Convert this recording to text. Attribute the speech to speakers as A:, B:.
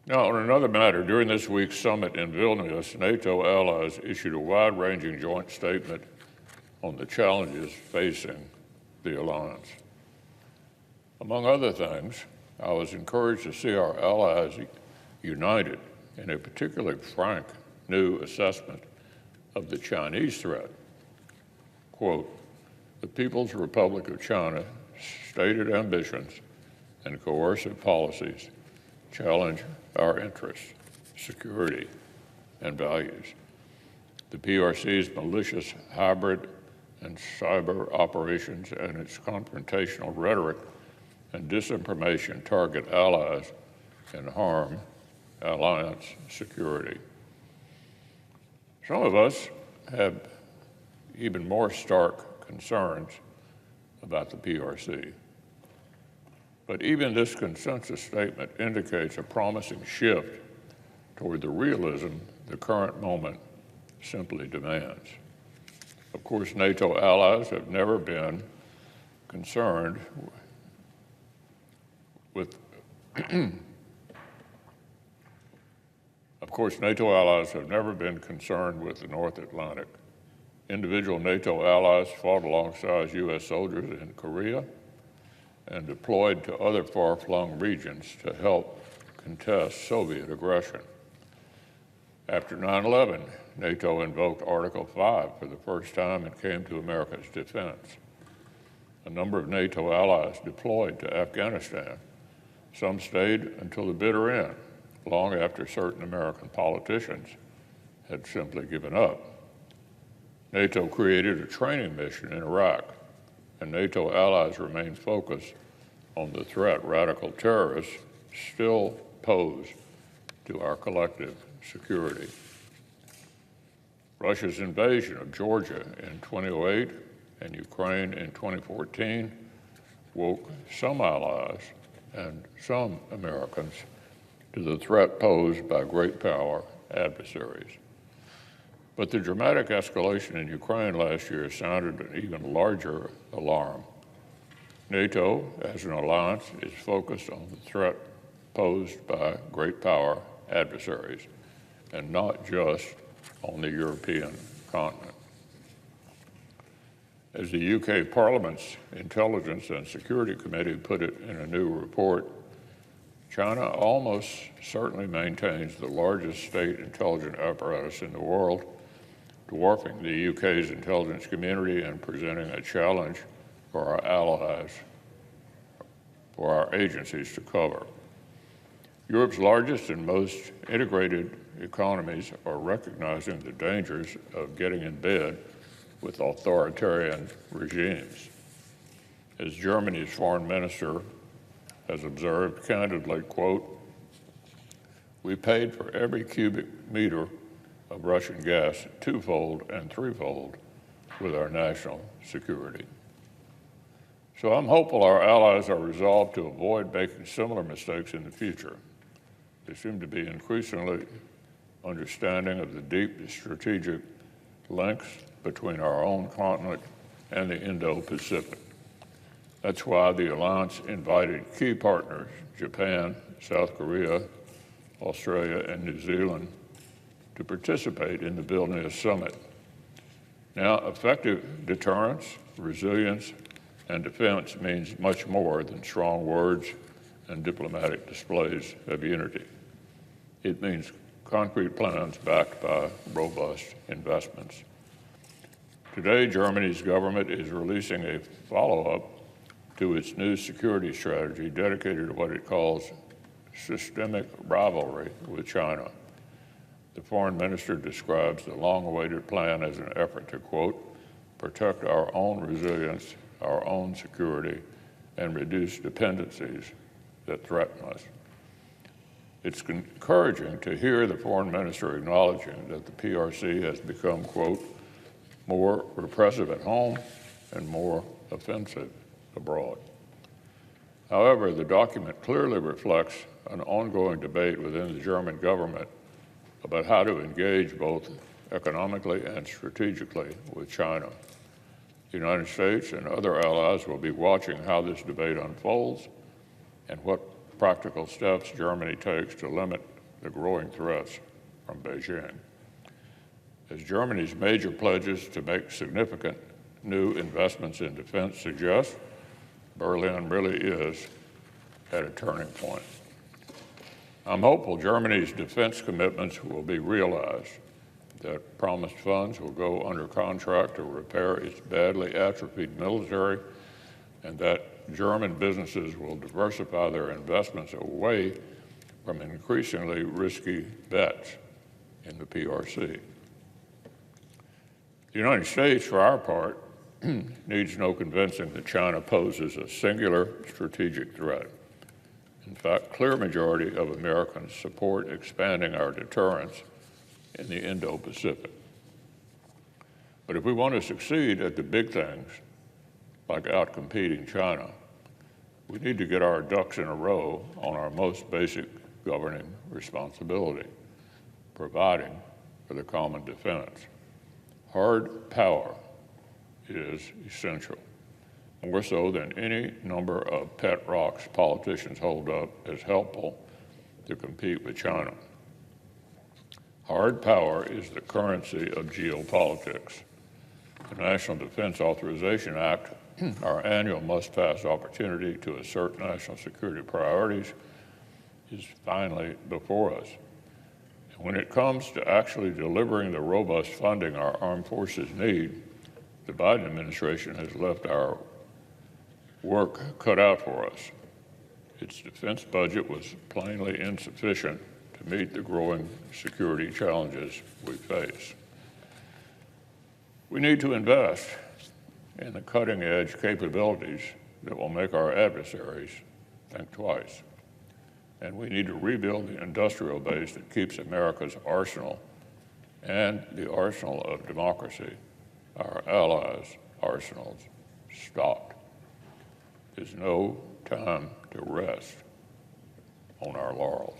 A: Now, on another matter, during this week's summit in Vilnius, NATO allies issued a wide-ranging joint statement on the challenges facing the alliance. Among other things, I was encouraged to see our allies united in a particularly frank new assessment of the Chinese threat. Quote, "The People's Republic of China's stated ambitions and coercive policies challenge our interests, security, and values. The PRC's malicious hybrid and cyber operations and its confrontational rhetoric and disinformation target allies and harm alliance security." Some of us have even more stark concerns about the PRC. But even this consensus statement indicates a promising shift toward the realism the current moment simply demands. Of course, NATO allies have never been concerned with the North Atlantic. Individual NATO allies fought alongside U.S. soldiers in Korea and deployed to other far-flung regions to help contest Soviet aggression. After 9/11, NATO invoked Article 5 for the first time and came to America's defense. A number of NATO allies deployed to Afghanistan. Some stayed until the bitter end, long after certain American politicians had simply given up. NATO created a training mission in Iraq, and NATO allies remain focused on the threat radical terrorists still pose to our collective security. Russia's invasion of Georgia in 2008 and Ukraine in 2014 woke some allies and some Americans to the threat posed by great power adversaries. But the dramatic escalation in Ukraine last year sounded an even larger alarm. NATO, as an alliance, is focused on the threat posed by great power adversaries, and not just on the European continent. As the UK Parliament's Intelligence and Security Committee put it in a new report, China almost certainly maintains the largest state intelligence apparatus in the world, dwarfing the UK's intelligence community and presenting a challenge for our allies, for our agencies to cover. Europe's largest and most integrated economies are recognizing the dangers of getting in bed with authoritarian regimes. As Germany's foreign minister has observed candidly, quote, "We paid for every cubic meter of Russian gas twofold and threefold with our national security." So I'm hopeful our allies are resolved to avoid making similar mistakes in the future. They seem to be increasingly understanding of the deep strategic links between our own continent and the Indo-Pacific. That's why the alliance invited key partners, Japan, South Korea, Australia, and New Zealand, to participate in the Vilnius summit. Now, effective deterrence, resilience, and defense means much more than strong words and diplomatic displays of unity. It means concrete plans backed by robust investments. Today, Germany's government is releasing a follow-up to its new security strategy dedicated to what it calls systemic rivalry with China. The foreign minister describes the long-awaited plan as an effort to, quote, "protect our own resilience, our own security, and reduce dependencies that threaten us." It's encouraging to hear the foreign minister acknowledging that the PRC has become, quote, "more repressive at home and more offensive abroad." However, the document clearly reflects an ongoing debate within the German government about how to engage both economically and strategically with China. The United States and other allies will be watching how this debate unfolds and what practical steps Germany takes to limit the growing threats from Beijing. As Germany's major pledges to make significant new investments in defense suggest, Berlin really is at a turning point. I'm hopeful Germany's defense commitments will be realized, that promised funds will go under contract to repair its badly atrophied military, and that German businesses will diversify their investments away from increasingly risky bets in the PRC. The United States, for our part, needs no convincing that China poses a singular strategic threat. In fact, clear majority of Americans support expanding our deterrence in the Indo-Pacific. But if we want to succeed at the big things, like outcompeting China, we need to get our ducks in a row on our most basic governing responsibility, providing for the common defense. Hard power is essential, more so than any number of pet rocks politicians hold up as helpful to compete with China. Hard power is the currency of geopolitics. The National Defense Authorization Act, our annual must-pass opportunity to assert national security priorities, is finally before us. And when it comes to actually delivering the robust funding our armed forces need, the Biden administration has left our work cut out for us. Its defense budget was plainly insufficient to meet the growing security challenges we face. We need to invest in the cutting-edge capabilities that will make our adversaries think twice. And we need to rebuild the industrial base that keeps America's arsenal and the arsenal of democracy, our allies' arsenals, stocked. There's no time to rest on our laurels.